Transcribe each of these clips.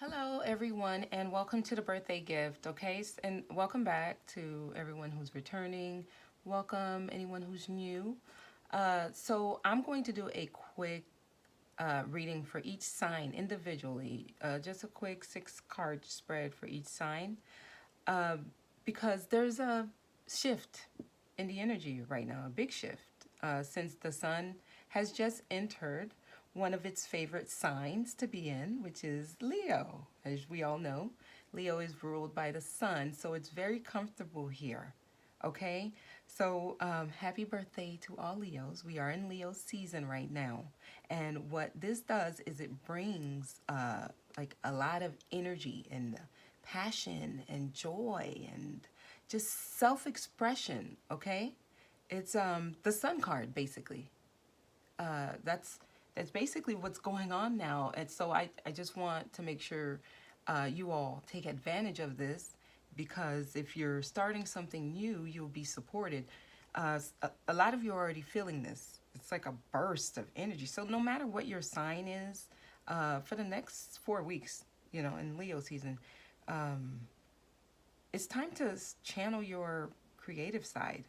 Hello, everyone, and welcome to the birthday gift. Okay, and welcome back to everyone who's returning. Welcome anyone who's new. So I'm going to do a quick reading for each sign individually. Just a quick 6-card spread for each sign, uh, because there's a shift in the energy right now, a big shift, since the sun has just entered one of its favorite signs to be in, which is Leo. As we all know, Leo is ruled by the sun, so it's very comfortable here. Okay, so happy birthday to all Leos. We are in Leo season right now, and what this does is it brings like a lot of energy and passion and joy and just self-expression. Okay, it's the sun card basically. That's basically what's going on now. And so I just want to make sure you all take advantage of this, because if you're starting something new, you'll be supported. A lot of you are already feeling this. It's like a burst of energy. So no matter what your sign is, for the next 4 weeks, in Leo season, it's time to channel your creative side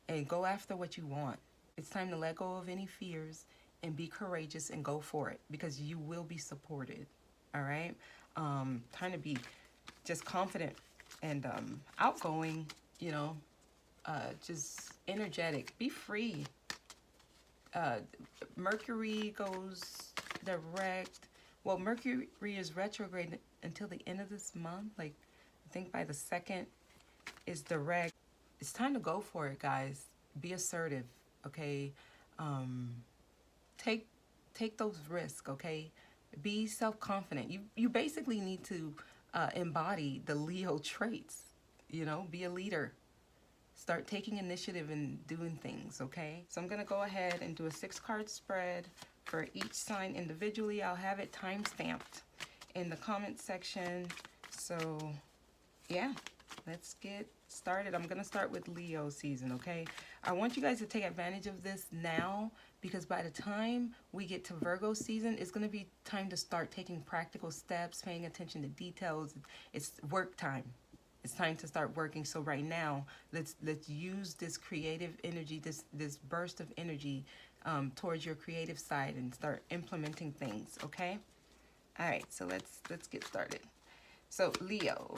and go after what you want. It's time to let go of any fears and be courageous and go for it, because you will be supported. All right. Time to be just confident and outgoing, just energetic. Be free. Mercury goes direct. Well, Mercury is retrograde until the end of this month. Like, I think by the 2nd is direct. It's time to go for it, guys. Be assertive, okay? Take those risks, okay? Be self-confident. You basically need to embody the Leo traits. Be a leader. Start taking initiative and doing things, okay? So I'm gonna go ahead and do a 6-card spread for each sign individually. I'll have it time-stamped in the comment section. So yeah, let's get started. I'm gonna start with Leo season, okay? I want you guys to take advantage of this now, because by the time we get to Virgo season, it's gonna be time to start taking practical steps, paying attention to details. It's work time. It's time to start working. So right now, let's use this creative energy, this burst of energy towards your creative side, and start implementing things, okay? All right, so let's get started. So Leo,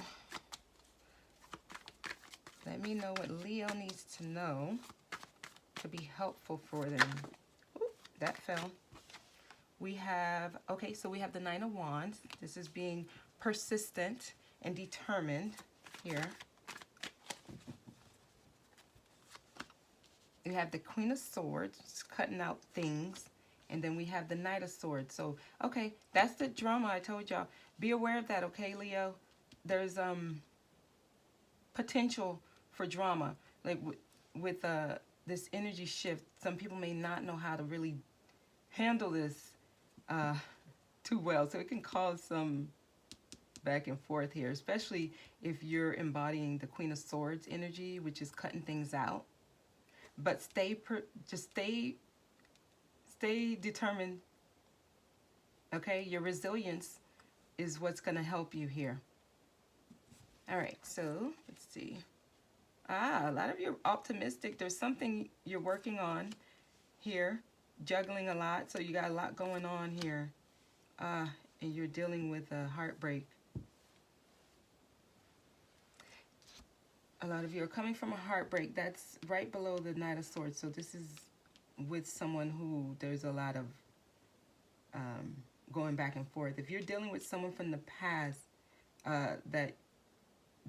let me know what Leo needs to know to be helpful for them. Ooh, that fell. We have, okay, so we have the 9 of Wands. This is being persistent and determined here. We have the Queen of Swords, just cutting out things. And then we have the Knight of Swords. So, okay, that's the drama I told y'all. Be aware of that, okay, Leo? There's potential for drama. Like with this energy shift, some people may not know how to really handle this too well. So it can cause some back and forth here, especially if you're embodying the Queen of Swords energy, which is cutting things out. But just stay determined. Okay, your resilience is what's going to help you here. All right, so let's see. A lot of you are optimistic. There's something you're working on here, juggling a lot. So you got a lot going on here, and you're dealing with a heartbreak. A lot of you are coming from a heartbreak. That's right below the Knight of Swords. So this is with someone who there's a lot of going back and forth. If you're dealing with someone from the past that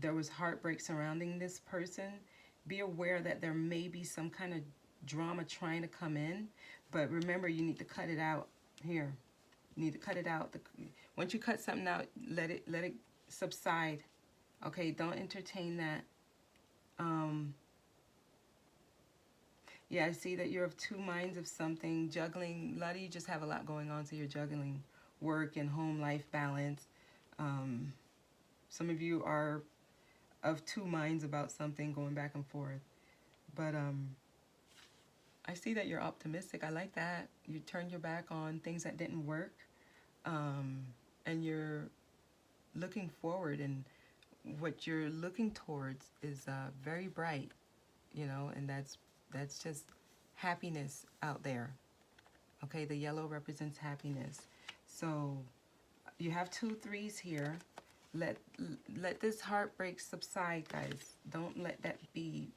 there was heartbreak surrounding this person, be aware that there may be some kind of drama trying to come in. But remember, you need to cut it out here. You need to cut it out. Once you cut something out, let it subside. Okay, don't entertain that. Yeah, I see that you're of two minds of something, juggling. A lot of you just have a lot going on, so you're juggling work and home life balance. Some of you are of two minds about something, going back and forth. But I see that you're optimistic. I like that. You turned your back on things that didn't work. And you're looking forward, and what you're looking towards is very bright, you know, and that's just happiness out there. Okay, the yellow represents happiness. So you have 2 3s here. Let this heartbreak subside, guys. Don't let that be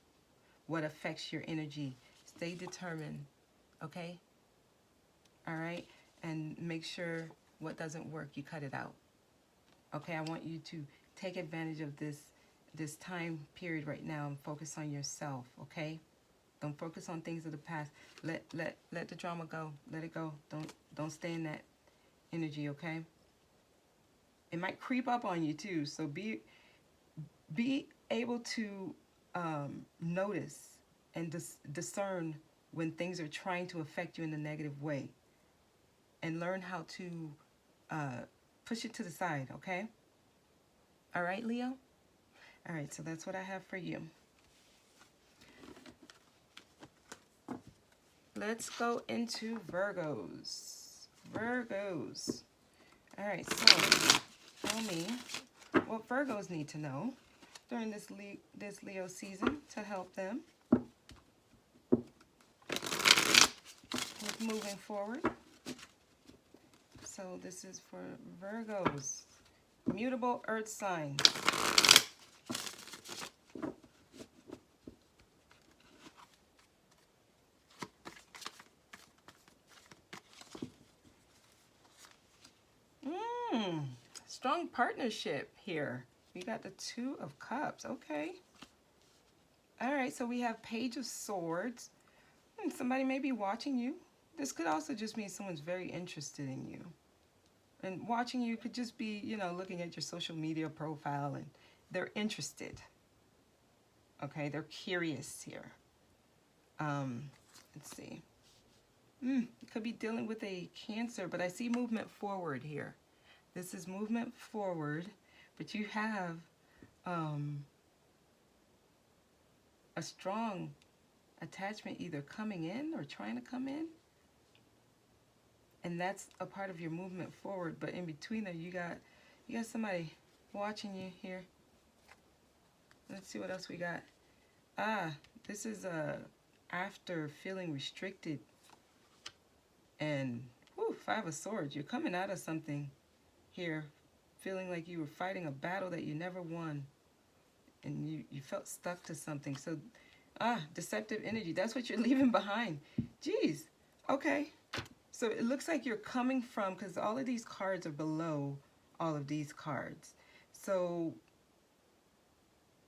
what affects your energy. Stay determined, okay? All right? And make sure what doesn't work, you cut it out. Okay, I want you to take advantage of this time period right now and focus on yourself, okay? Don't focus on things of the past. Let the drama go. Let it go. Don't stay in that energy, okay? It might creep up on you too, so be able to notice and discern when things are trying to affect you in a negative way, and learn how to push it to the side, okay? All right, Leo? All right, so that's what I have for you. Let's go into Virgos. Virgos. All right, so tell me what Virgos need to know during this Leo season to help them with moving forward. So this is for Virgos. Mutable earth sign. Strong partnership here. We got the 2 of Cups. Okay. All right, so we have Page of Swords. Somebody may be watching you. This could also just mean someone's very interested in you. And watching you could just be, you know, looking at your social media profile, and they're interested. Okay, they're curious here. Let's see. You could be dealing with a Cancer, but I see movement forward here. This is movement forward, but you have a strong attachment either coming in or trying to come in. And that's a part of your movement forward, but in between there you got somebody watching you here. Let's see what else we got. This is after feeling restricted, and 5 of Swords. You're coming out of something here, feeling like you were fighting a battle that you never won, and you felt stuck to something. So deceptive energy, that's what you're leaving behind. Jeez. Okay, so it looks like you're coming from, because all of these cards are below all of these cards, so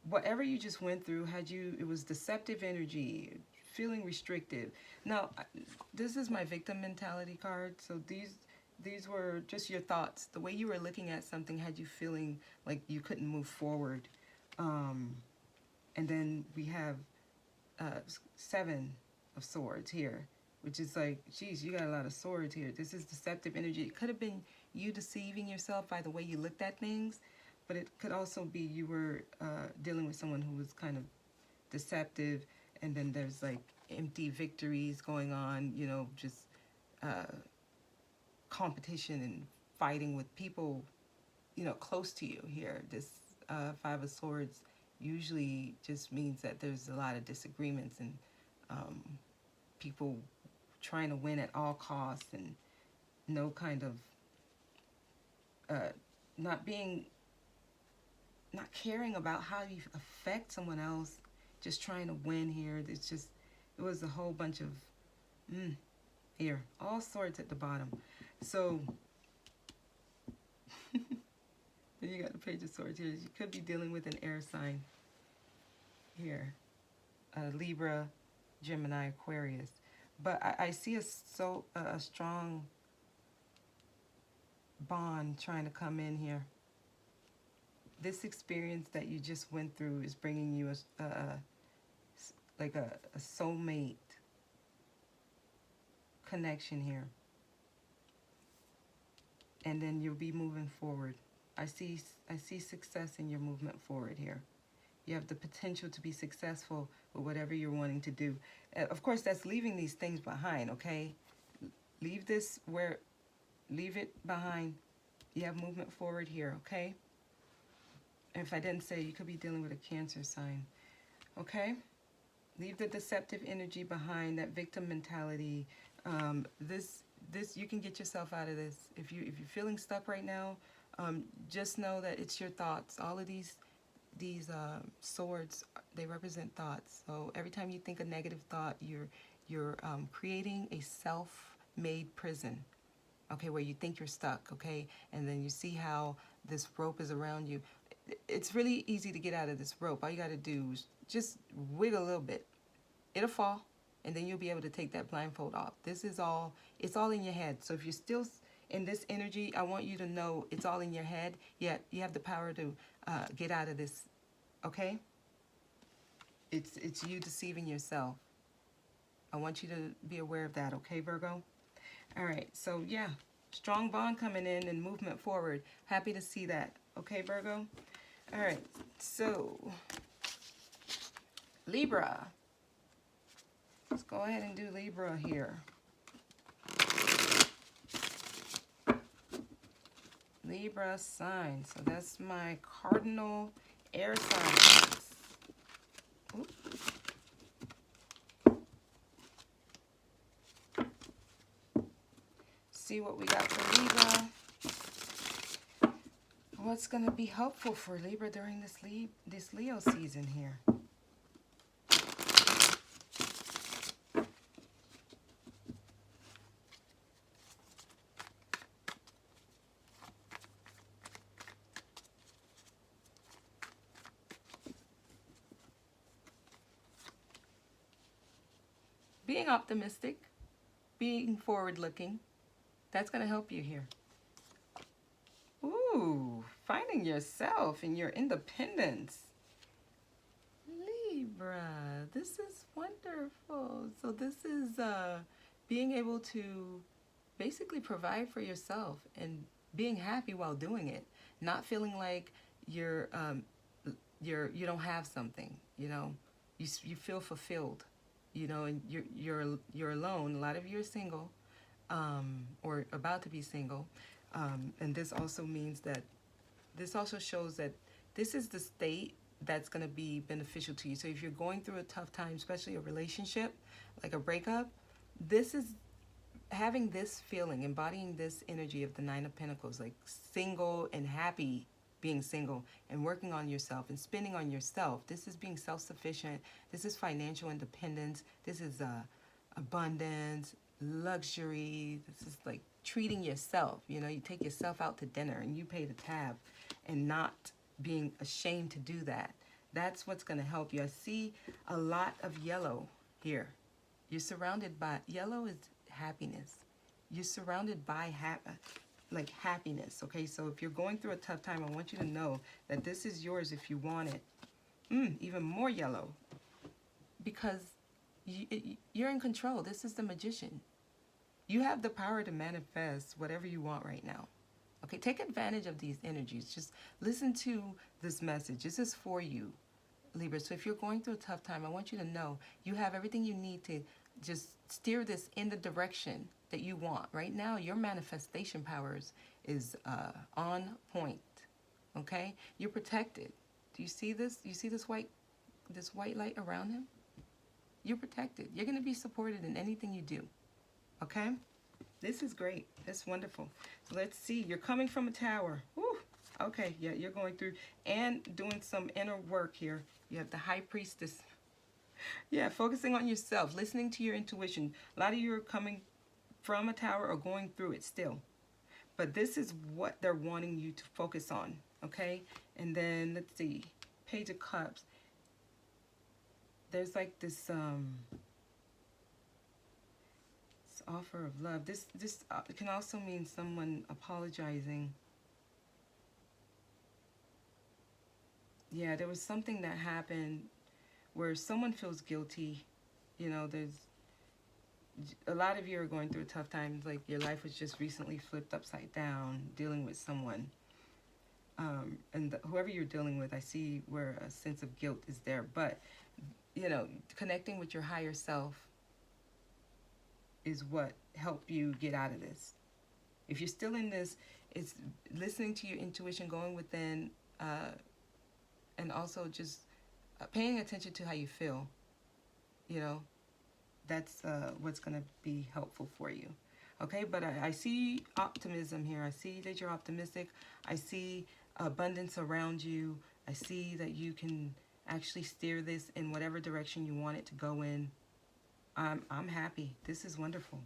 whatever you just went through it was deceptive energy, feeling restricted. Now this is my victim mentality card, so these were just your thoughts. The way you were looking at something had you feeling like you couldn't move forward. And then we have 7 of Swords here, which is like, geez, you got a lot of swords here. This is deceptive energy. It could have been you deceiving yourself by the way you looked at things, but it could also be you were dealing with someone who was kind of deceptive, and then there's like empty victories going on, you know, just competition and fighting with people, you know, close to you here. This 5 of Swords usually just means that there's a lot of disagreements and people trying to win at all costs, and no kind of not caring about how you affect someone else, just trying to win here. It was a whole bunch of here, all swords at the bottom. So then you got the Page of Swords here. You could be dealing with an air sign here, Libra, Gemini, Aquarius. But I see a strong bond trying to come in here. This experience that you just went through is bringing you like a soulmate connection here. And then you'll be moving forward. I see success in your movement forward here. You have the potential to be successful with whatever you're wanting to do. Of course, that's leaving these things behind, okay? Leave it behind. You have movement forward here, okay? If I didn't say, you could be dealing with a Cancer sign. Okay? Leave the deceptive energy behind, that victim mentality. This you can get yourself out of this. If you're feeling stuck right now, just know that it's your thoughts. All of these swords, they represent thoughts. So every time you think a negative thought, you're creating a self-made prison. Okay, where you think you're stuck. Okay, and then you see how this rope is around you. It's really easy to get out of this rope. All you got to do is just wiggle a little bit. It'll fall, and then you'll be able to take that blindfold off. This is all, it's all in your head. So if you're still in this energy, I want you to know it's all in your head, yet you have the power to get out of this, okay? It's you deceiving yourself. I want you to be aware of that, okay, Virgo? All right, so yeah, strong bond coming in and movement forward. Happy to see that, okay, Virgo? All right, so Libra. Let's go ahead and do Libra here. Libra sign. So that's my cardinal air signs. Oops. See what we got for Libra. What's going to be helpful for Libra during this Leo season here? Being optimistic, being forward-looking, that's going to help you here. Ooh, finding yourself and your independence. Libra, this is wonderful. So this is being able to basically provide for yourself and being happy while doing it, not feeling like you don't have something. You know, you feel fulfilled. You know, and you're alone. A lot of you are single, or about to be single, and this also means that this also shows that this is the state that's going to be beneficial to you. So if you're going through a tough time, especially a relationship, like a breakup, this is having this feeling, embodying this energy of the Nine of Pentacles, like single and happy. Being single and working on yourself and spending on yourself. This is being self-sufficient. This is financial independence. This is abundance, luxury. This is like treating yourself. You know, you take yourself out to dinner and you pay the tab, and not being ashamed to do that. That's what's going to help you. I see a lot of yellow here. You're surrounded by, yellow is happiness. You're surrounded by happiness, okay? So if you're going through a tough time, I want you to know that this is yours if you want it. Even more yellow. Because you're in control. This is the Magician. You have the power to manifest whatever you want right now. Okay, take advantage of these energies. Just listen to this message. This is for you, Libra. So if you're going through a tough time, I want you to know you have everything you need to just steer this in the direction that you want. Right now, your manifestation powers is on point. Okay, you're protected. Do you see this? You see this white light around him? You're protected. You're going to be supported in anything you do. Okay, this is great. That's wonderful. So let's see. You're coming from a tower. Woo. Okay, yeah, you're going through and doing some inner work here. You have the High Priestess. Yeah, focusing on yourself, listening to your intuition. A lot of you are coming from a tower or going through it still. But this is what they're wanting you to focus on, okay? And then, let's see, Page of Cups. There's like this offer of love. This can also mean someone apologizing. Yeah, there was something that happened where someone feels guilty. You know, there's a lot of you are going through a tough time, like your life was just recently flipped upside down, dealing with someone. And whoever you're dealing with, I see where a sense of guilt is there. But, you know, connecting with your higher self is what helped you get out of this. If you're still in this, it's listening to your intuition, going within, and also just paying attention to how you feel. You know, that's what's going to be helpful for you. Okay, but I see optimism here. I see that you're optimistic. I see abundance around you. I see that you can actually steer this in whatever direction you want it to go in. I'm happy. This is wonderful.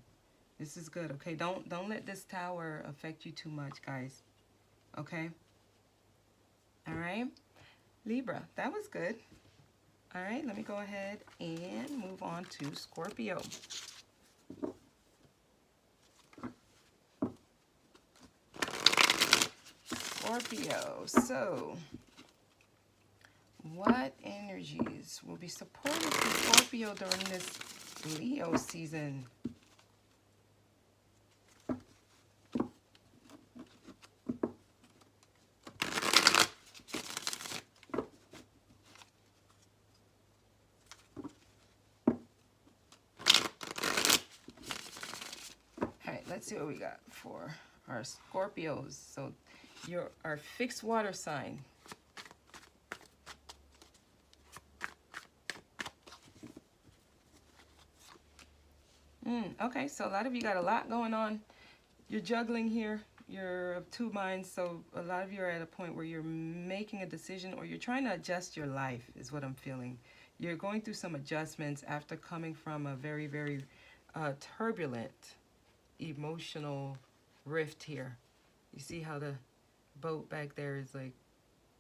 This is good. Okay, don't let this tower affect you too much, guys. Okay. All right, Libra. That was good. All right, let me go ahead and move on to Scorpio. Scorpio. So, what energies will be supportive to Scorpio during this Leo season? Let's see what we got for our Scorpios. So you're our fixed water sign. Okay, so a lot of you got a lot going on. You're juggling here. You're of two minds. So a lot of you are at a point where you're making a decision or you're trying to adjust your life is what I'm feeling. You're going through some adjustments after coming from a very, very turbulent emotional rift here. You see how the boat back there is like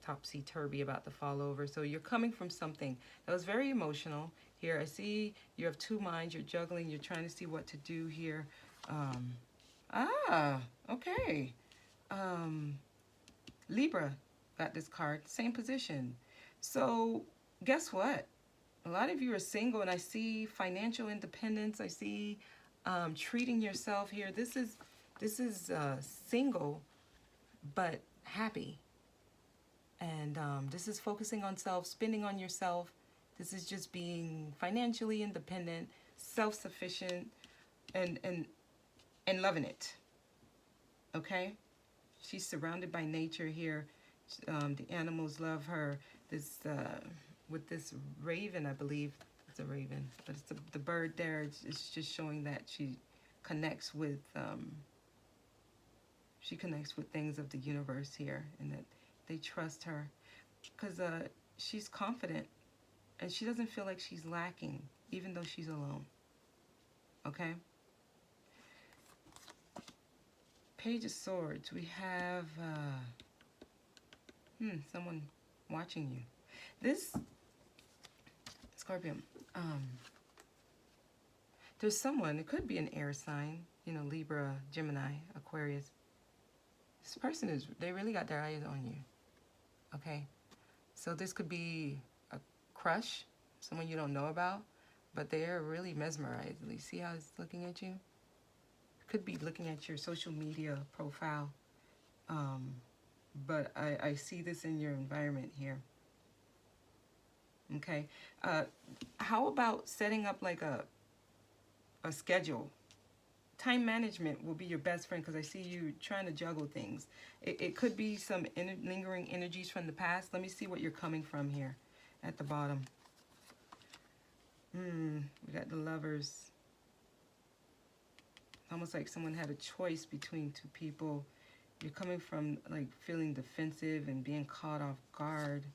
topsy-turvy about to fall over. So you're coming from something that was very emotional. Here I see you have two minds. You're juggling. You're trying to see what to do here. Okay. Libra got this card. Same position. So guess what? A lot of you are single, and I see financial independence. I see treating yourself here. This is single but happy, and this is focusing on self, spending on yourself. This is just being financially independent, self-sufficient, and loving it. Okay, she's surrounded by nature here. The animals love her. This with this raven, I believe. A raven, but it's the bird there. It's just showing that she connects with things of the universe here, and that they trust her because she's confident and she doesn't feel like she's lacking even though she's alone. Okay, Page of Swords. We have someone watching you. This Scorpio. There's someone, it could be an air sign, you know, Libra, Gemini, Aquarius. This person they really got their eyes on you, okay? So this could be a crush, someone you don't know about, but they're really mesmerized. You see how it's looking at you? Could be looking at your social media profile, but I see this in your environment here. Okay, how about setting up like a schedule? Time management will be your best friend because I see you trying to juggle things. It could be some lingering energies from the past. Let me see what you're coming from here at the bottom. We got the Lovers. It's almost like someone had a choice between two people. You're coming from like feeling defensive and being caught off guard.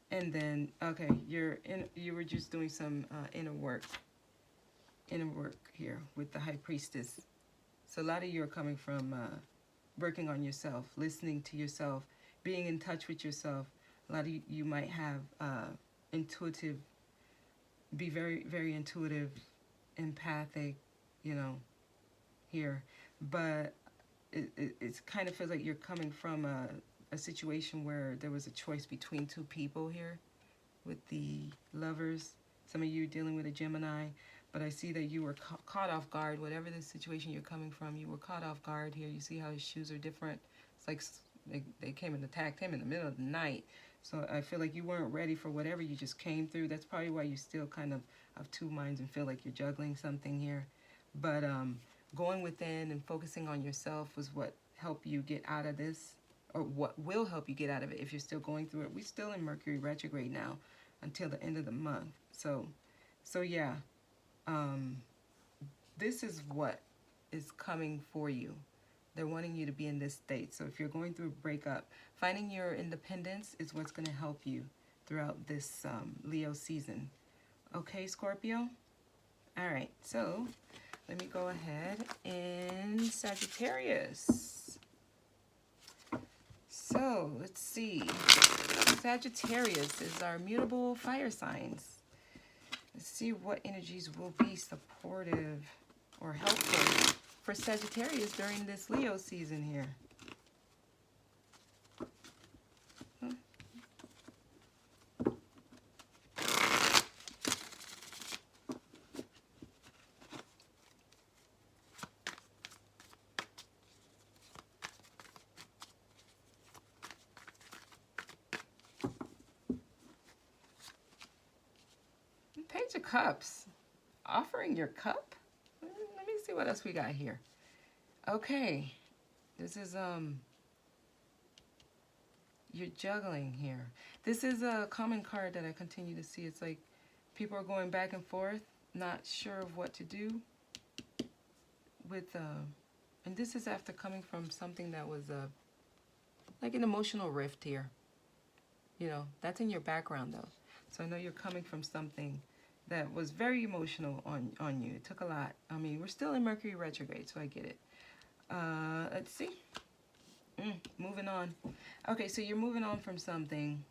And then, okay, you were just doing some inner work here with the High Priestess. So a lot of you are coming from working on yourself, listening to yourself, being in touch with yourself. A lot of you might have be very, very intuitive, empathic, you know, here. But it kind of feels like you're coming from a situation where there was a choice between two people here with the Lovers. Some of you dealing with a Gemini, but I see that you were caught off guard. Whatever the situation you're coming from, you were caught off guard here. You see how his shoes are different. It's like they came and attacked him in the middle of the night. So I feel like you weren't ready for whatever you just came through. That's probably why you still kind of have two minds and feel like you're juggling something here. But going within and focusing on yourself was what helped you get out of this. or what will help you get out of it if you're still going through it. We're still in Mercury retrograde now until the end of the month. So yeah, this is what is coming for you. They're wanting you to be in this state. So if you're going through a breakup, finding your independence is what's going to help you throughout this Leo season. Okay, Scorpio? All right, so let me go ahead and Sagittarius. So let's see. Sagittarius is our mutable fire signs. Let's see what energies will be supportive or helpful for Sagittarius during this Leo season here. Page of Cups. Offering your cup? Let me see what else we got here. Okay. This is, you're juggling here. This is a common card that I continue to see. It's like people are going back and forth, not sure of what to do with, and this is after coming from something that was, like an emotional rift here. You know, that's in your background though. So I know you're coming from something that was very emotional on you. It took a lot. I mean, we're still in Mercury retrograde, so I get it. Let's see. Moving on. Okay, so you're moving on from something.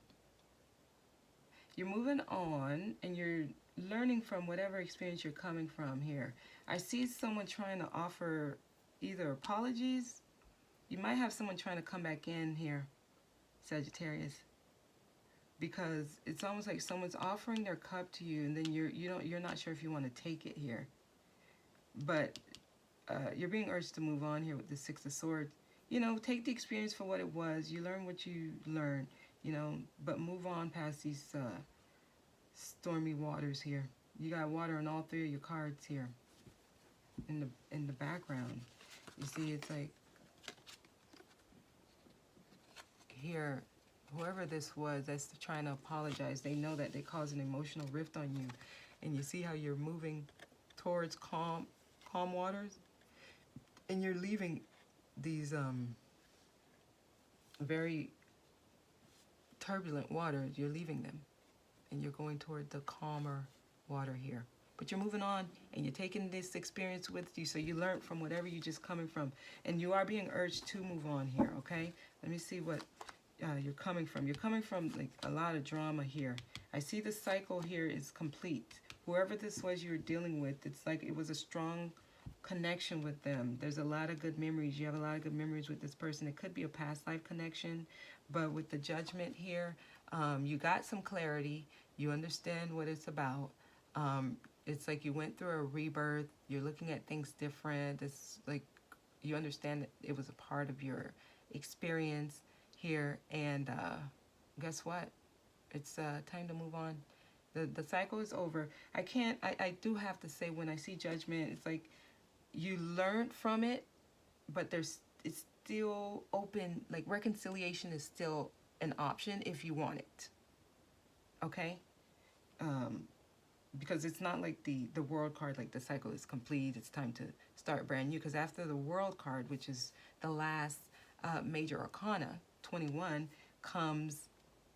You're moving on, and you're learning from whatever experience you're coming from here. I see someone trying to offer either apologies. You might have someone trying to come back in here, Sagittarius, because it's almost like someone's offering their cup to you, and then you're not sure if you want to take it here. But you're being urged to move on here with the Six of Swords. You know, take the experience for what it was. You learn what you learn, you know, but move on past these stormy waters here. You got water on all three of your cards here. In the background, you see it's like here. Whoever this was that's trying to apologize, they know that they caused an emotional rift on you. And you see how you're moving towards calm waters? And you're leaving these very turbulent waters. You're leaving them. And you're going toward the calmer water here. But you're moving on, and you're taking this experience with you, so you learn from whatever you're just coming from. And you are being urged to move on here, okay? Let me see what you're coming from. You're coming from like a lot of drama here. I see the cycle here is complete. Whoever this was you're dealing with, it's like it was a strong connection with them. There's a lot of good memories. You have a lot of good memories with this person. It could be a past life connection, but with the Judgment here, you got some clarity. You understand what it's about. It's like you went through a rebirth. You're looking at things different. It's like you understand that it was a part of your experience here, and guess what? It's time to move on. The cycle is over. I do have to say, when I see Judgment, it's like you learned from it, but it's still open. Like reconciliation is still an option if you want it. Okay? Because it's not like the World card, like the cycle is complete, it's time to start brand new. Because after the World card, which is the last major arcana, 21, comes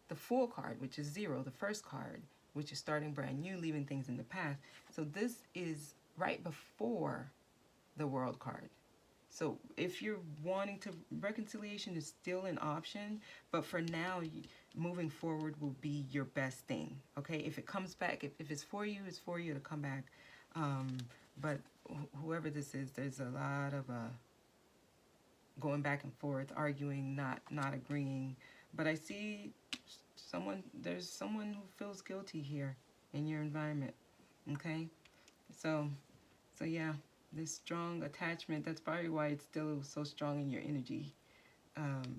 the Fool card, which is 0, the first card, which is starting brand new, leaving things in the past. So this is right before the World card. So if you're wanting to, reconciliation is still an option, but for now, moving forward will be your best thing, okay? If it comes back, if it's for you, it's for you to come back. But whoever this is, there's a lot of going back and forth, arguing, not agreeing. But I see there's someone who feels guilty here in your environment, okay? So yeah. This strong attachment, that's probably why it's still so strong in your energy.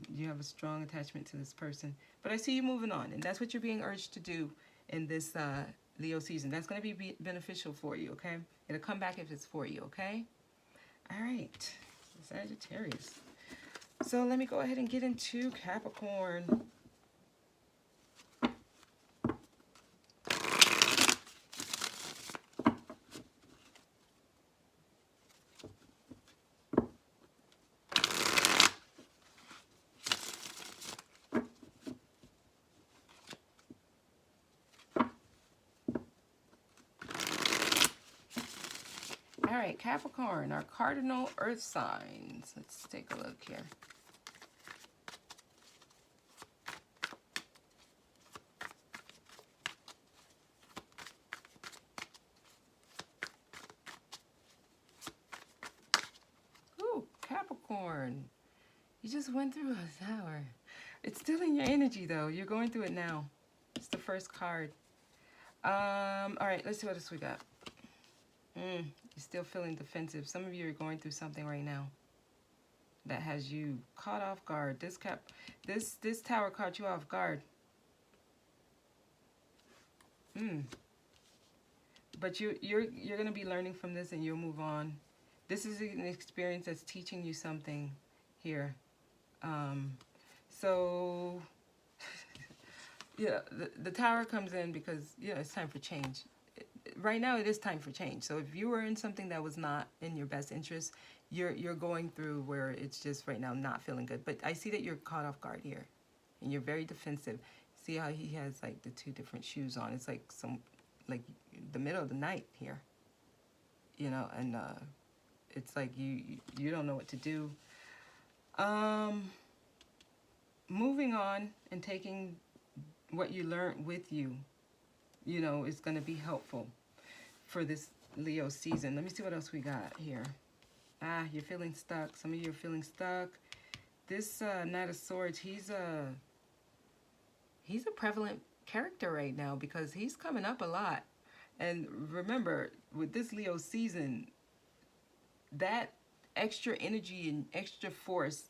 You have a strong attachment to this person. But I see you moving on, and that's what you're being urged to do in this Leo season. That's going to be beneficial for you, okay? It'll come back if it's for you, okay? All right, Sagittarius. So let me go ahead and get into Capricorn. All right, Capricorn, our cardinal earth signs. Let's take a look here. Ooh, Capricorn. You just went through a tower. It's still in your energy, though. You're going through it now. It's the first card. All right, let's see what else we got. You're still feeling defensive. Some of you are going through something right now that has you caught off guard. This tower caught you off guard. But you're gonna be learning from this, and you'll move on. This is an experience that's teaching you something here. So yeah, the tower comes in because it's time for change. Right now it is time for change. So if you were in something that was not in your best interest, you're going through where it's just right now not feeling good. But I see that you're caught off guard here, and you're very defensive. See how he has like the two different shoes on? It's like the middle of the night here, and it's like you don't know what to do. Moving on and taking what you learned with you, is going to be helpful for this Leo season. Let me see what else we got here. You're feeling stuck. Some of you are feeling stuck. This Knight of Swords, he's a prevalent character right now because he's coming up a lot. And remember, with this Leo season, that extra energy and extra force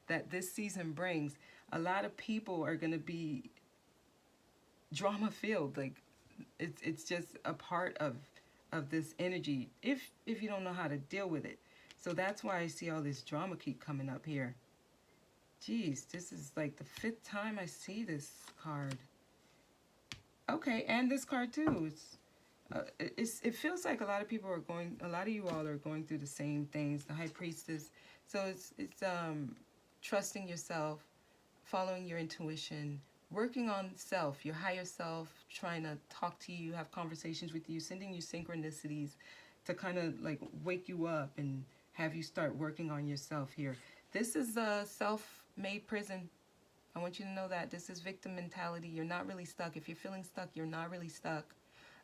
that this season brings, a lot of people are going to be drama filled. Like it's just a part of this energy if you don't know how to deal with it. So that's why I see all this drama keep coming up here. Geez, this is like the 5th time I see this card. Okay, and this card too. It feels like a lot of you all are going through the same things. The High Priestess. So it's trusting yourself, following your intuition, working on self, your higher self, trying to talk to you, have conversations with you, sending you synchronicities to kind of like wake you up and have you start working on yourself here. This is a self-made prison. I want you to know that. This is victim mentality. You're not really stuck. If you're feeling stuck, you're not really stuck.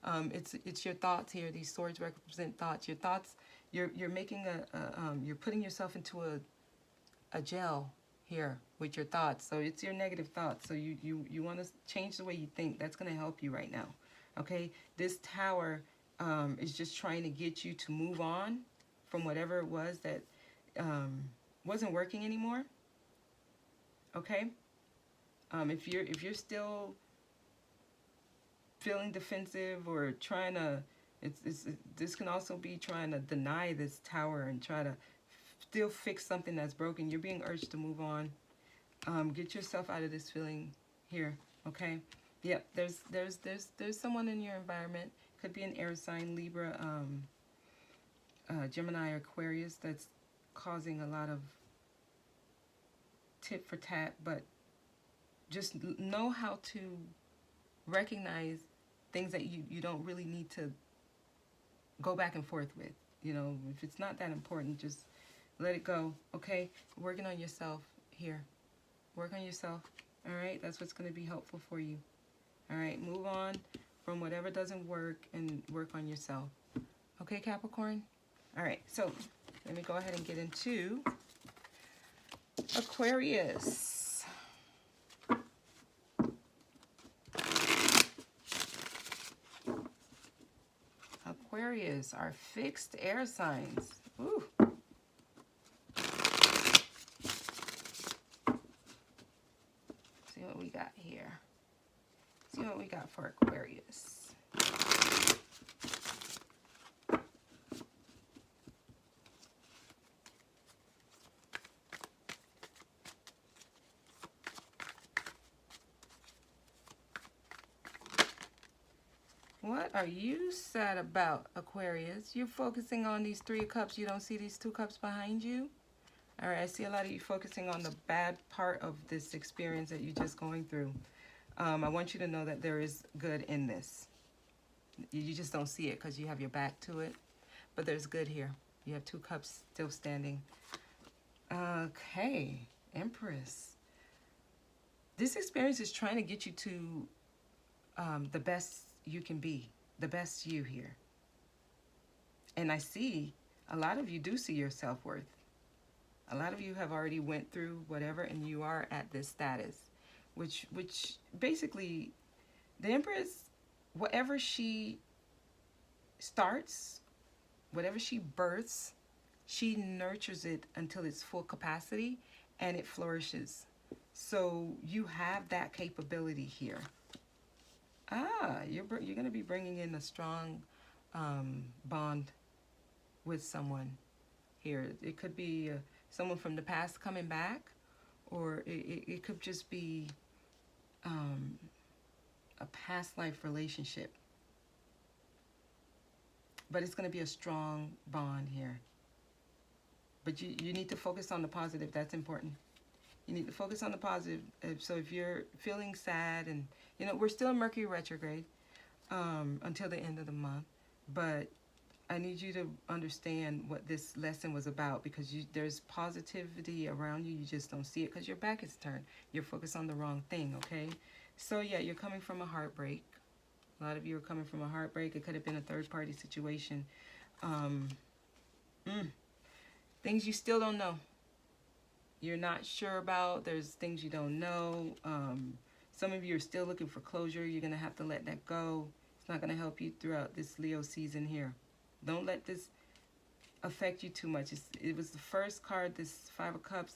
It's your thoughts here. These swords represent thoughts. Your thoughts, you're making you're putting yourself into a jail here with your thoughts. So it's your negative thoughts. So you want to change the way you think. That's going to help you right now. Okay? This tower is just trying to get you to move on from whatever it was that wasn't working anymore. Okay? If you're still feeling defensive or trying to, this can also be trying to deny this tower and try to still fix something that's broken. You're being urged to move on. Get yourself out of this feeling here. Okay. Yep. There's someone in your environment. Could be an air sign, Libra, Gemini, or Aquarius, that's causing a lot of tit for tat. But just know how to recognize things that you don't really need to go back and forth with. If it's not that important, just let it go. Okay? Working on yourself here. Work on yourself. All right? That's what's going to be helpful for you. All right? Move on from whatever doesn't work and work on yourself. Okay, Capricorn? All right. So let me go ahead and get into Aquarius. Aquarius are fixed air signs. Ooh. See what we got here. See what we got for Aquarius. What are you sad about, Aquarius? You're focusing on these 3 of Cups. You don't see these 2 Cups behind you? All right, I see a lot of you focusing on the bad part of this experience that you're just going through. I want you to know that there is good in this. You just don't see it because you have your back to it. But there's good here. You have 2 Cups still standing. Okay, Empress. This experience is trying to get you to the best you can be, the best you here. And I see a lot of you do see your self-worth. A lot of you have already went through whatever, and you are at this status, which basically, the Empress, whatever she starts, whatever she births, she nurtures it until its full capacity, and it flourishes. So you have that capability here. You're going to be bringing in a strong bond with someone here. It could be someone from the past coming back, or it could just be a past life relationship. But it's going to be a strong bond here. But you need to focus on the positive. That's important. You need to focus on the positive. So if you're feeling sad, and you know, we're still in Mercury retrograde until the end of the month, but I need you to understand what this lesson was about, because there's positivity around you. You just don't see it because your back is turned. You're focused on the wrong thing, okay? So yeah, you're coming from a heartbreak. A lot of you are coming from a heartbreak. It could have been a third-party situation. Things you still don't know. You're not sure about. There's things you don't know. Some of you are still looking for closure. You're going to have to let that go. It's not going to help you throughout this Leo season here. Don't let this affect you too much. It was the first card, this 5 of Cups,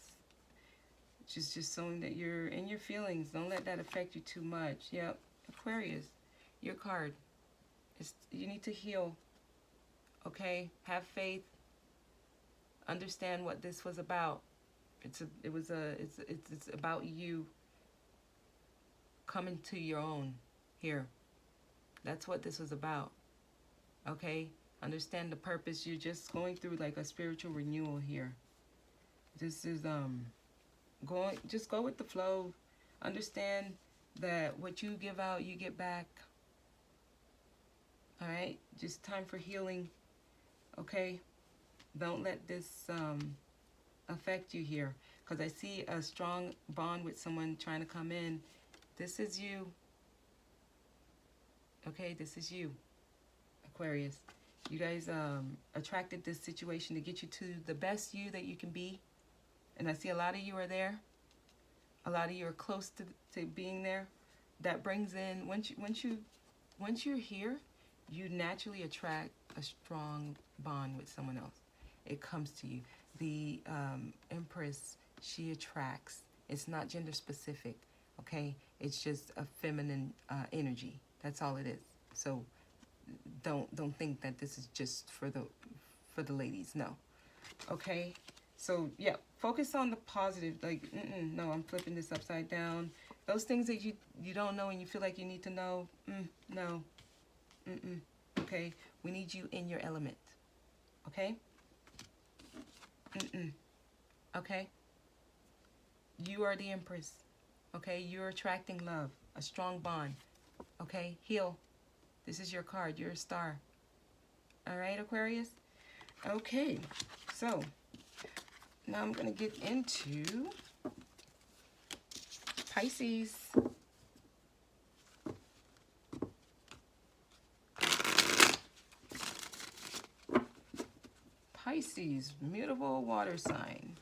which is just showing that you're in your feelings. Don't let that affect you too much. Yep, Aquarius, your card. You need to heal, okay? Have faith. Understand what this was about. It's about you coming to your own here. That's what this was about, okay? Understand the purpose. You're just going through like a spiritual renewal here. This is just go with the flow. Understand that what you give out, you get back. All right, just time for healing, okay? Don't let this affect you here, because I see a strong bond with someone trying to come in. This is you, okay? This is you, Aquarius. You guys attracted this situation to get you to the best you that you can be, and I see a lot of you are there. A lot of you are close to being there. That brings in, once you're here, you naturally attract a strong bond with someone else. It comes to you. The Empress, she attracts. It's not gender specific, okay? It's just a feminine energy. That's all it is. So don't think that this is just for the ladies. No, okay? So yeah, focus on the positive. Like, no, I'm flipping this upside down. Those things that you don't know and you feel like you need to know, no, okay? We need you in your element, okay? Okay? You are the Empress, okay? You're attracting love, a strong bond, okay? Heal. This is your card. You're a star. All right, Aquarius? Okay, so now I'm going to get into Pisces. Pisces, mutable water sign.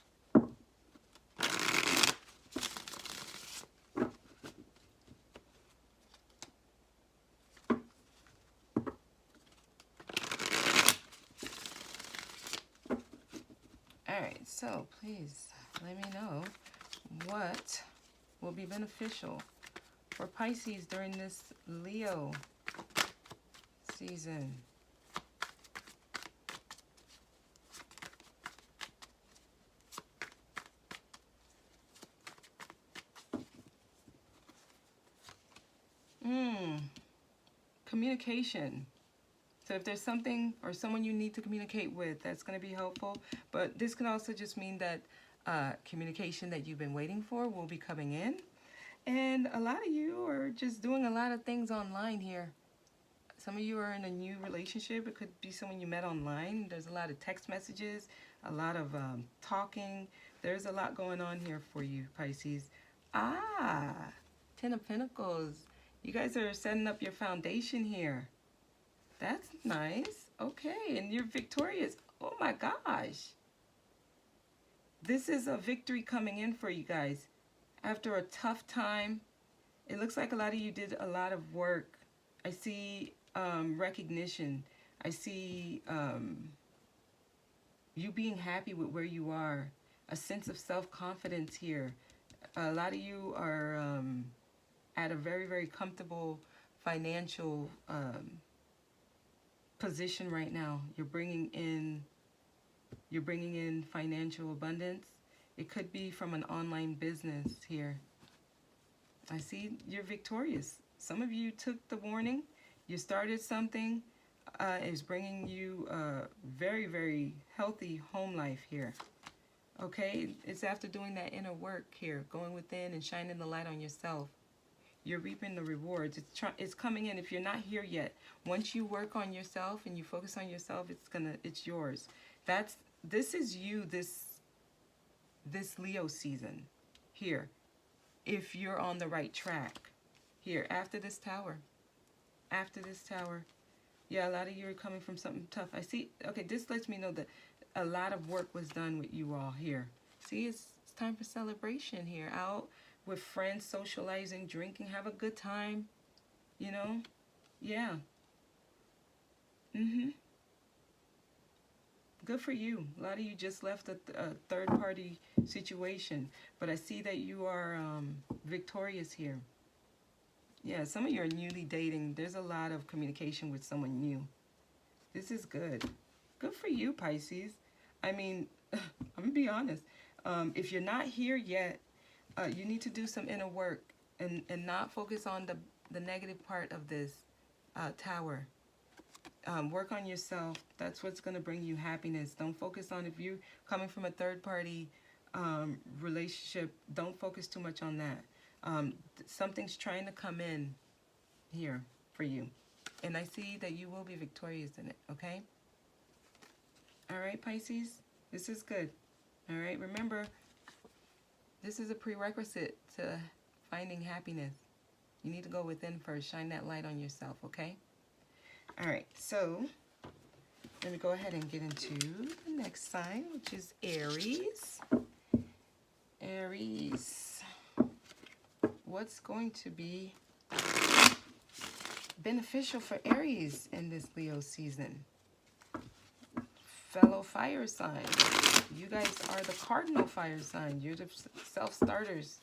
Alright, so please let me know what will be beneficial for Pisces during this Leo season. communication. So if there's something or someone you need to communicate with, that's going to be helpful. But this can also just mean that communication that you've been waiting for will be coming in. And a lot of you are just doing a lot of things online here. Some of you are in a new relationship. It could be someone you met online. There's a lot of text messages, a lot of talking. There's a lot going on here for you, Pisces. Ah, Ten of Pentacles. You guys are setting up your foundation here. That's nice. Okay, and you're victorious. Oh my gosh. This is a victory coming in for you guys. After a tough time, it looks like a lot of you did a lot of work. I see recognition. I see you being happy with where you are. A sense of self-confidence here. A lot of you are at a very, very comfortable financial position right now. You're bringing in financial abundance. It could be from an online business here. I see you're victorious. Some of you took the warning. You started something. Is bringing you a very, very healthy home life here. Okay, it's after doing that inner work here, going within and shining the light on yourself. You're reaping the rewards. It's coming in. If you're not here yet, once you work on yourself and you focus on yourself, it's yours. This is you this Leo season here. If you're on the right track here after this tower. Yeah, a lot of you are coming from something tough. I see. Okay, this lets me know that a lot of work was done with you all here. See, it's time for celebration here. Out with friends, socializing, drinking, have a good time. You know? Yeah. Good for you. A lot of you just left a third-party situation. But I see that you are victorious here. Yeah, some of you are newly dating. There's a lot of communication with someone new. This is good. Good for you, Pisces. I mean, I'm going to be honest. If you're not here yet, you need to do some inner work and not focus on the negative part of this tower. Work on yourself. That's what's going to bring you happiness. Don't focus on if you're coming from a third-party relationship. Don't focus too much on that. Something's trying to come in here for you. And I see that you will be victorious in it, okay? All right, Pisces? This is good. All right, remember, this is a prerequisite to finding happiness. You need to go within first. Shine that light on yourself, okay? All right, so let me go ahead and get into the next sign, which is Aries. Aries. What's going to be beneficial for Aries in this Leo season? Fellow fire signs. You guys are the cardinal fire sign. You're the self-starters.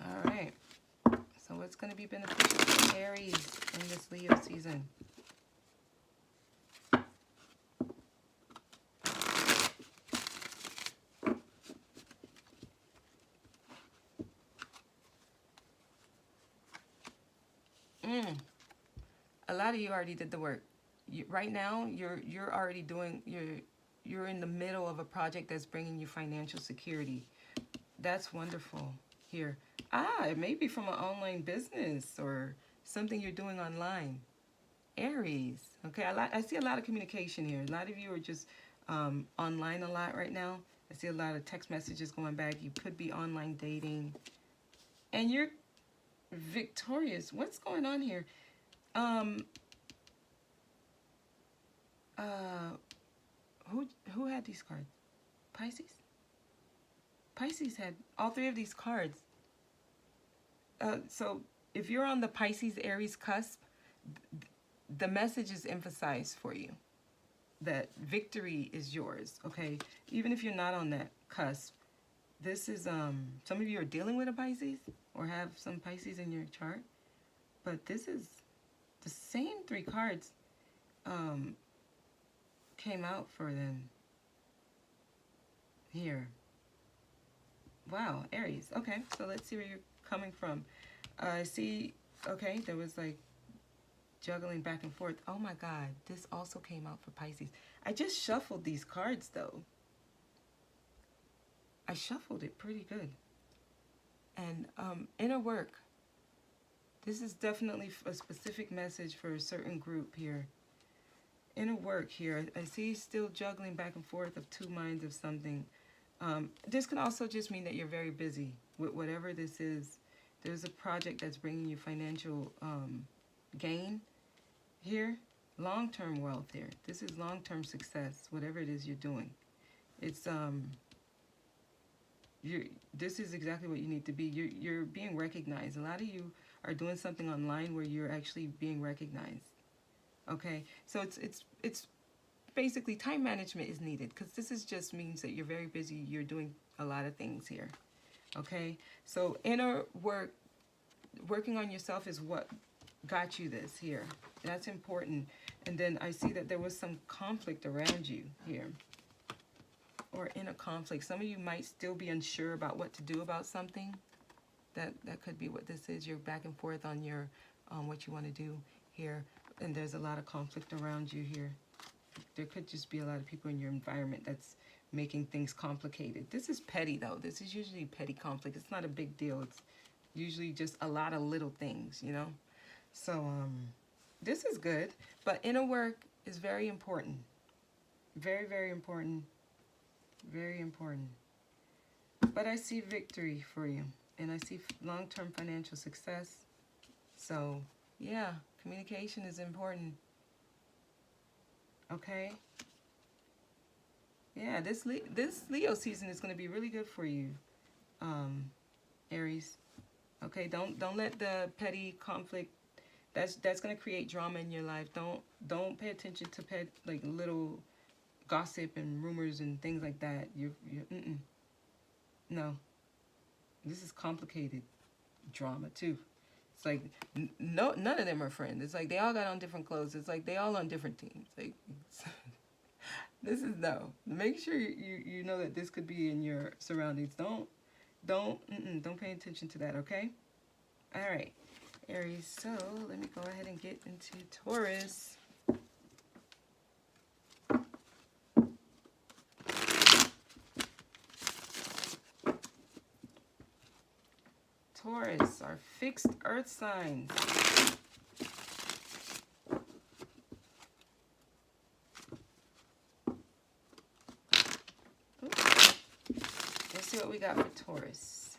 All right. So what's going to be beneficial for Aries in this Leo season? A lot of you already did the work. Right now, you're already doing, you're in the middle of a project that's bringing you financial security. That's wonderful here. It may be from an online business or something you're doing online. Aries. Okay, I see a lot of communication here. A lot of you are just online a lot right now. I see a lot of text messages going back. You could be online dating. And you're victorious. What's going on here? Who had these cards? Pisces? Pisces had all three of these cards. So if you're on the Pisces Aries cusp, the message is emphasized for you that victory is yours, okay? Even if you're not on that cusp, this is some of you are dealing with a Pisces or have some Pisces in your chart, but this is the same three cards came out for them here. Wow, Aries. Okay, so let's see where you're coming from. I see, okay, there was like juggling back and forth. Oh my God, this also came out for Pisces. I just shuffled these cards though. I shuffled it pretty good. And inner work. This is definitely a specific message for a certain group here. Inner work here. I see still juggling back and forth of two minds of something. This can also just mean that you're very busy with whatever this is. There's a project that's bringing you financial gain here. Long-term wealth here. This is long-term success, whatever it is you're doing. It's this is exactly what you need to be. You're being recognized. A lot of you are doing something online where you're actually being recognized. Okay, so it's basically time management is needed, because this is just means that you're very busy. You're doing a lot of things here. Okay, so inner work, working on yourself is what got you this here. That's important. And then I see that there was some conflict around you here, or inner conflict. Some of you might still be unsure about what to do about something. That could be what this is. You're back and forth on your what you want to do here, and there's a lot of conflict around you here. There could just be a lot of people in your environment that's making things complicated. This is petty though. This is usually petty conflict. It's not a big deal. It's usually just a lot of little things, you know. So this is good, but inner work is very important. Very, very important. Very important. But I see victory for you, and I see long-term financial success. So yeah, communication is important. Okay. Yeah, this Leo season is going to be really good for you, Aries. Okay, don't let the petty conflict that's going to create drama in your life. Don't pay attention to like little gossip and rumors and things like that. No. This is complicated drama too. It's like none of them are friends. It's like they all got on different clothes. It's like they all on different teams. Like this is no. Make sure you know that this could be in your surroundings. Don't pay attention to that. Okay. All right, Aries. So let me go ahead and get into Taurus. Taurus are fixed earth signs. Oops. Let's see what we got for Taurus.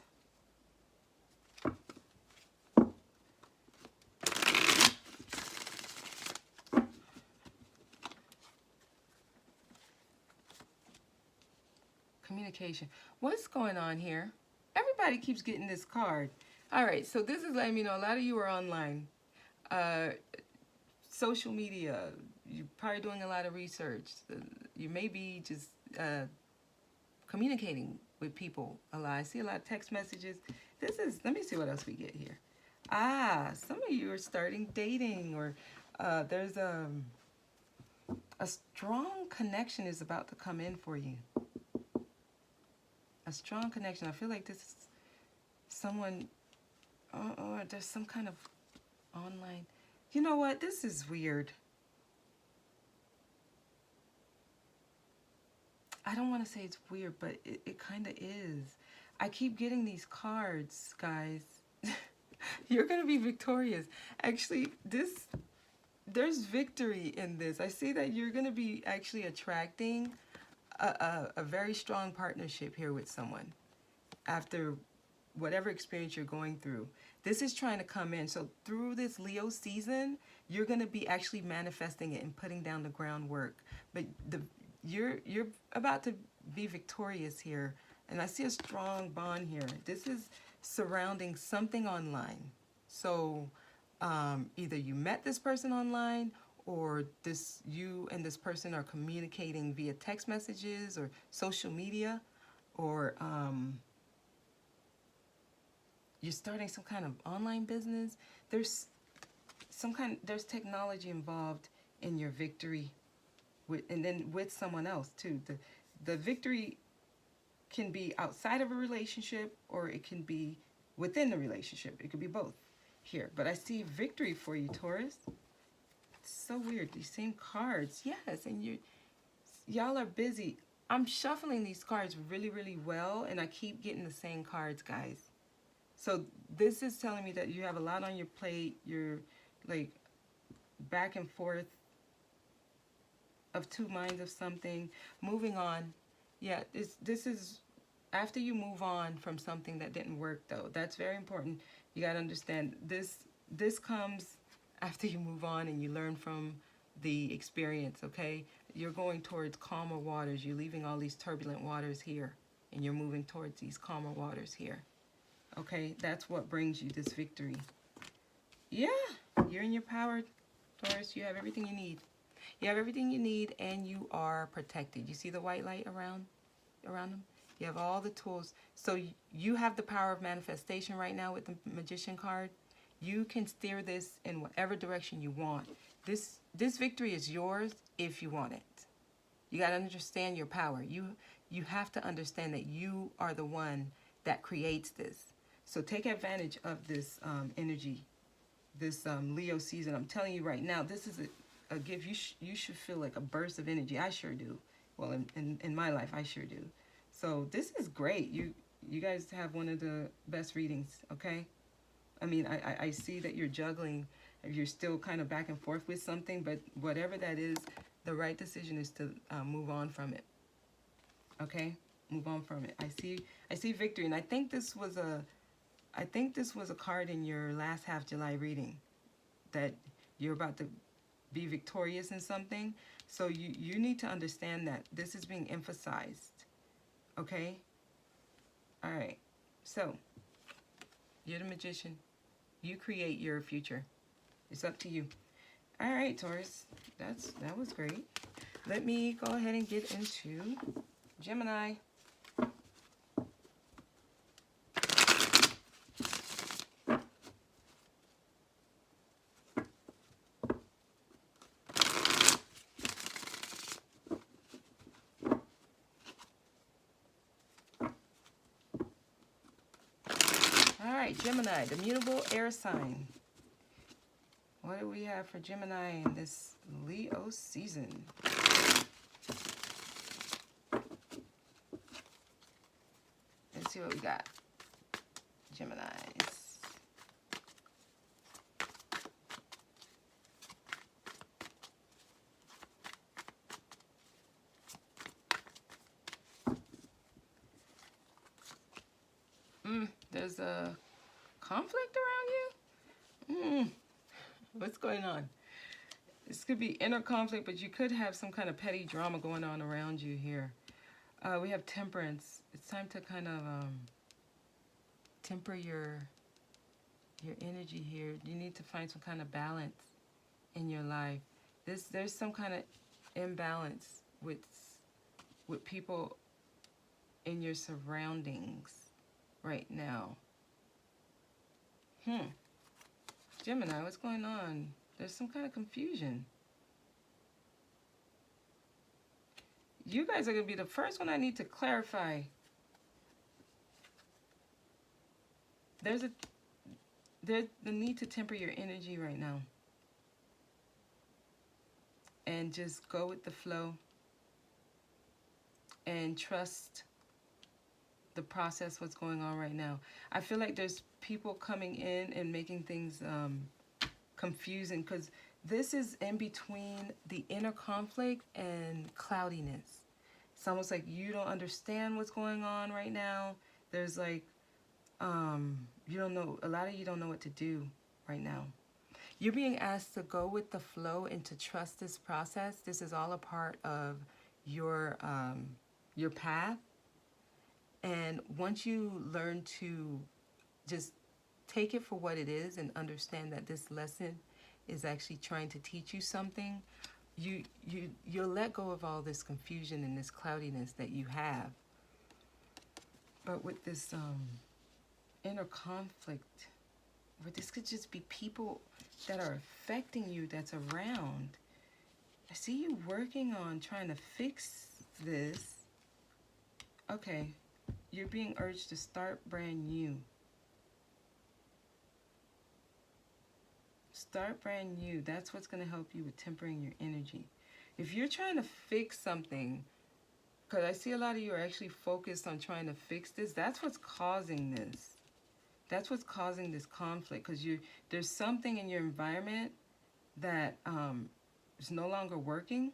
Communication. What's going on here? Everybody keeps getting this card. All right, so this is letting me know a lot of you are online. Social media, you're probably doing a lot of research. You may be just communicating with people a lot. I see a lot of text messages. Let me see what else we get here. Some of you are starting dating, or there's a strong connection is about to come in for you. A strong connection. I feel like this is someone, or there's some kind of online. You know what? This is weird. I don't want to say it's weird, but it kind of is. I keep getting these cards, guys. You're going to be victorious. Actually, there's victory in this. I see that you're going to be actually attracting a very strong partnership here with someone after whatever experience you're going through. This is trying to come in. So through this Leo season, you're going to be actually manifesting it and putting down the groundwork. But you're about to be victorious here. And I see a strong bond here. This is surrounding something online. So either you met this person online, or you and this person are communicating via text messages or social media, or you're starting some kind of online business. There's technology involved in your victory, and then with someone else too. The victory can be outside of a relationship, or it can be within the relationship. It could be both here. But I see victory for you, Taurus. It's so weird. These same cards. Yes, and y'all are busy. I'm shuffling these cards really, really well, and I keep getting the same cards, guys. So this is telling me that you have a lot on your plate. You're like back and forth of two minds of something. Moving on. Yeah, this is after you move on from something that didn't work, though. That's very important. You got to understand this comes after you move on and you learn from the experience, okay? You're going towards calmer waters. You're leaving all these turbulent waters here, and you're moving towards these calmer waters here. Okay, that's what brings you this victory. Yeah, you're in your power, Taurus. You have everything you need. You have everything you need, and you are protected. You see the white light around them? You have all the tools. So you have the power of manifestation right now with the Magician card. You can steer this in whatever direction you want. This victory is yours if you want it. You got to understand your power. You have to understand that you are the one that creates this. So take advantage of this energy, this Leo season. I'm telling you right now, this is a gift. You should feel like a burst of energy. I sure do. Well, in my life, I sure do. So this is great. You guys have one of the best readings, okay? I mean, I see that you're juggling. You're still kind of back and forth with something, but whatever that is, the right decision is to move on from it, okay? Move on from it. I see victory, and I think this was a card in your last half July reading that you're about to be victorious in something. So you need to understand that this is being emphasized, okay? All right. So you're the Magician. You create your future. It's up to you. All right, Taurus. That was great. Let me go ahead and get into Gemini. Gemini, the mutable air sign. What do we have for Gemini in this Leo season? Let's see what we got. Geminis. There's a conflict around you? What's going on? This could be inner conflict, but you could have some kind of petty drama going on around you here. We have Temperance. It's time to kind of temper your energy here. You need to find some kind of balance in your life. There's some kind of imbalance with people in your surroundings right now. Gemini, what's going on? There's some kind of confusion. You guys are going to be the first one I need to clarify. There's the need to temper your energy right now. And just go with the flow. And trust the process, what's going on right now. I feel like there's people coming in and making things confusing, because this is in between the inner conflict and cloudiness. It's almost like you don't understand what's going on right now. There's like, you don't know, a lot of you don't know what to do right now. You're being asked to go with the flow and to trust this process. This is all a part of your path. And once you learn to just take it for what it is and understand that this lesson is actually trying to teach you something, you'll let go of all this confusion and this cloudiness that you have. But with this inner conflict, where this could just be people that are affecting you, that's around. I see you working on trying to fix this. Okay. You're being urged to start brand new. Start brand new. That's what's going to help you with tempering your energy. If you're trying to fix something, because I see a lot of you are actually focused on trying to fix this, that's what's causing this. That's what's causing this conflict, because there's something in your environment that is no longer working,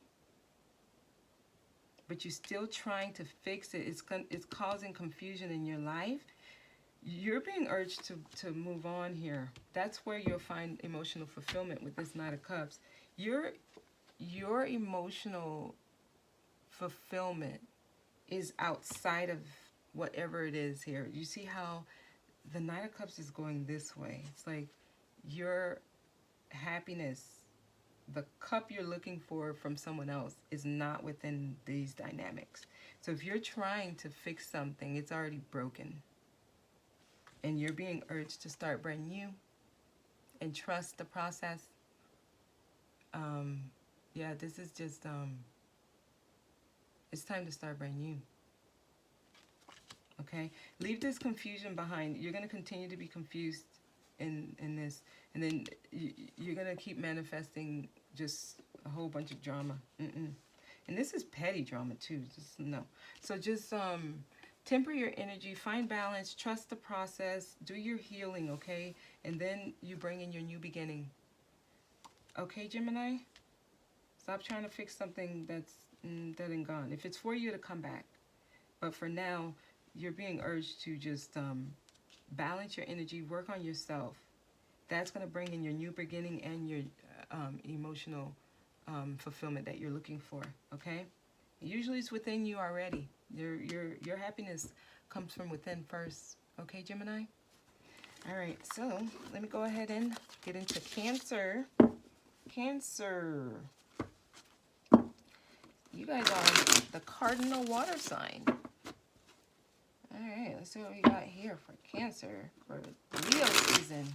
but you're still trying to fix it. It's causing confusion in your life. You're being urged to move on here. That's where you'll find emotional fulfillment with this Knight of Cups. Your emotional fulfillment is outside of whatever it is here. You see how the Knight of Cups is going this way. It's like your happiness, the cup you're looking for from someone else, is not within these dynamics. So if you're trying to fix something, it's already broken. And you're being urged to start brand new and trust the process. Yeah, this is just, it's time to start brand new. Okay? Leave this confusion behind. You're going to continue to be confused in this. And then you're going to keep manifesting just a whole bunch of drama. And this is petty drama too. Just no. So just temper your energy, find balance, trust the process, do your healing, okay? And then you bring in your new beginning. Okay, Gemini? Stop trying to fix something that's dead and gone. If it's for you to come back. But for now, you're being urged to just balance your energy, work on yourself. That's going to bring in your new beginning and your emotional fulfillment that you're looking for, okay? Usually it's within you already. Your happiness comes from within first, okay, Gemini? All right, so let me go ahead and get into Cancer. Cancer. You guys are the cardinal water sign. All right, let's see what we got here for Cancer for Leo season.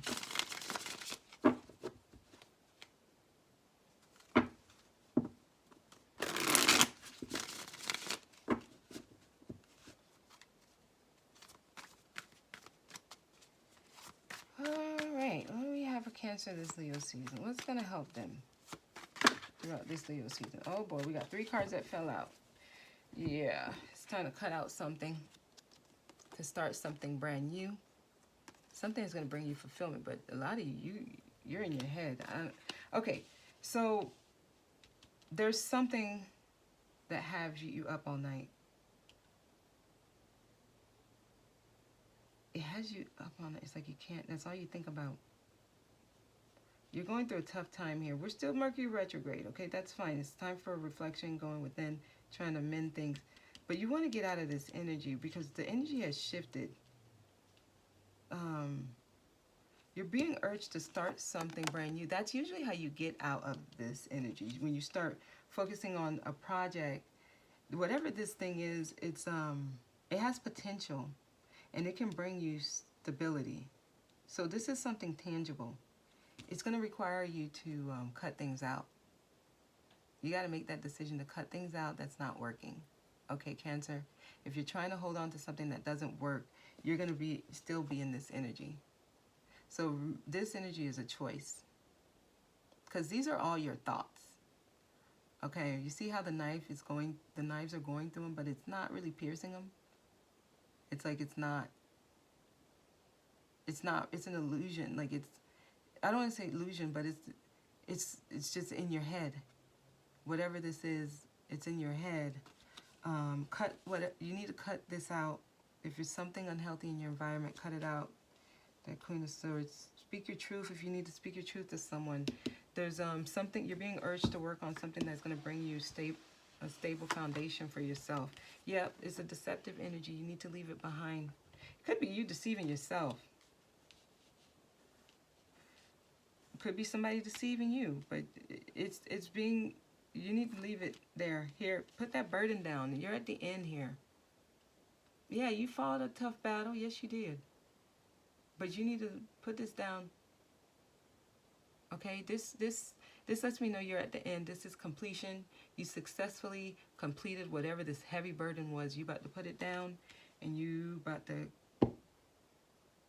Cancer this Leo season. What's going to help them throughout this Leo season? Oh boy, we got 3 cards that fell out. Yeah, it's time to cut out something to start something brand new. Something's going to bring you fulfillment, but a lot of you're in your head. Okay, so there's something that has you up all night. It has you up all night. It's like you can't, that's all you think about. You're going through a tough time here. We're still Mercury retrograde, okay? That's fine. It's time for reflection, going within, trying to mend things. But you want to get out of this energy because the energy has shifted. You're being urged to start something brand new. That's usually how you get out of this energy. When you start focusing on a project, whatever this thing is, it has potential and it can bring you stability. So this is something tangible. It's going to require you to cut things out. You got to make that decision to cut things out that's not working. Okay, Cancer? If you're trying to hold on to something that doesn't work, you're going to still be in this energy. So this energy is a choice. Because these are all your thoughts. Okay, you see how the knives are going through them, but it's not really piercing them? It's like it's an illusion. Like I don't want to say illusion, but it's just in your head. Whatever this is, it's in your head. You need to cut this out. If it's something unhealthy in your environment, cut it out. That Queen of Swords. Speak your truth if you need to speak your truth to someone. There's something, you're being urged to work on something that's going to bring you a stable foundation for yourself. Yep, it's a deceptive energy. You need to leave it behind. It could be you deceiving yourself. Could be somebody deceiving you, but you need to leave it there. Here, put that burden down. You're at the end here. Yeah, you fought a tough battle. Yes, you did. But you need to put this down. Okay, this lets me know you're at the end. This is completion. You successfully completed whatever this heavy burden was. You about to put it down, and you about to.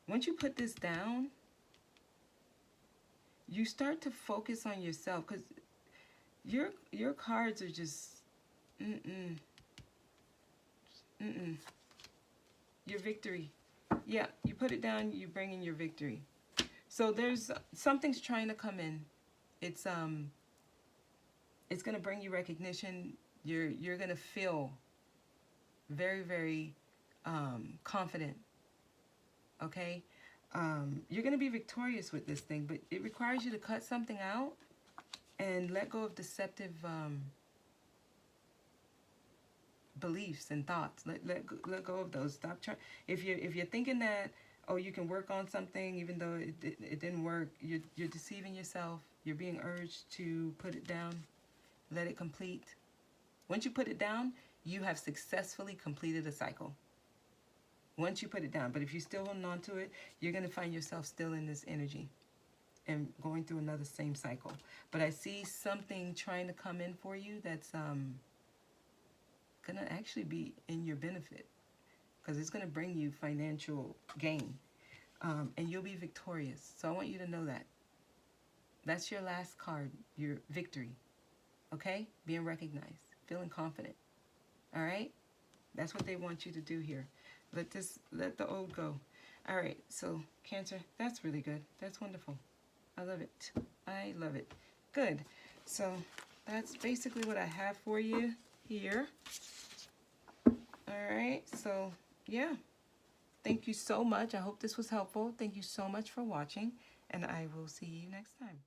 Once you put this down, you start to focus on yourself, because your cards are just your victory. Yeah, you put it down, you bring in your victory. So there's something's trying to come in. It's going to bring you recognition. You're going to feel very, very confident. Okay? You're going to be victorious with this thing, but it requires you to cut something out and let go of deceptive beliefs and thoughts. Let go of those. Stop trying. If you're thinking that, oh, you can work on something even though it didn't work, you're deceiving yourself. You're being urged to put it down. Let it complete. Once you put it down, you have successfully completed a cycle. Once you put it down. But if you're still holding on to it, you're going to find yourself still in this energy and going through another same cycle. But I see something trying to come in for you that's going to actually be in your benefit, because it's going to bring you financial gain, and you'll be victorious. So I want you to know that. That's your last card, your victory. Okay? Being recognized, feeling confident. All right? That's what they want you to do here. Let the old go. All right, so Cancer, that's really good. That's wonderful. I love it. I love it. Good. So that's basically what I have for you here. All right, so yeah. Thank you so much. I hope this was helpful. Thank you so much for watching, and I will see you next time.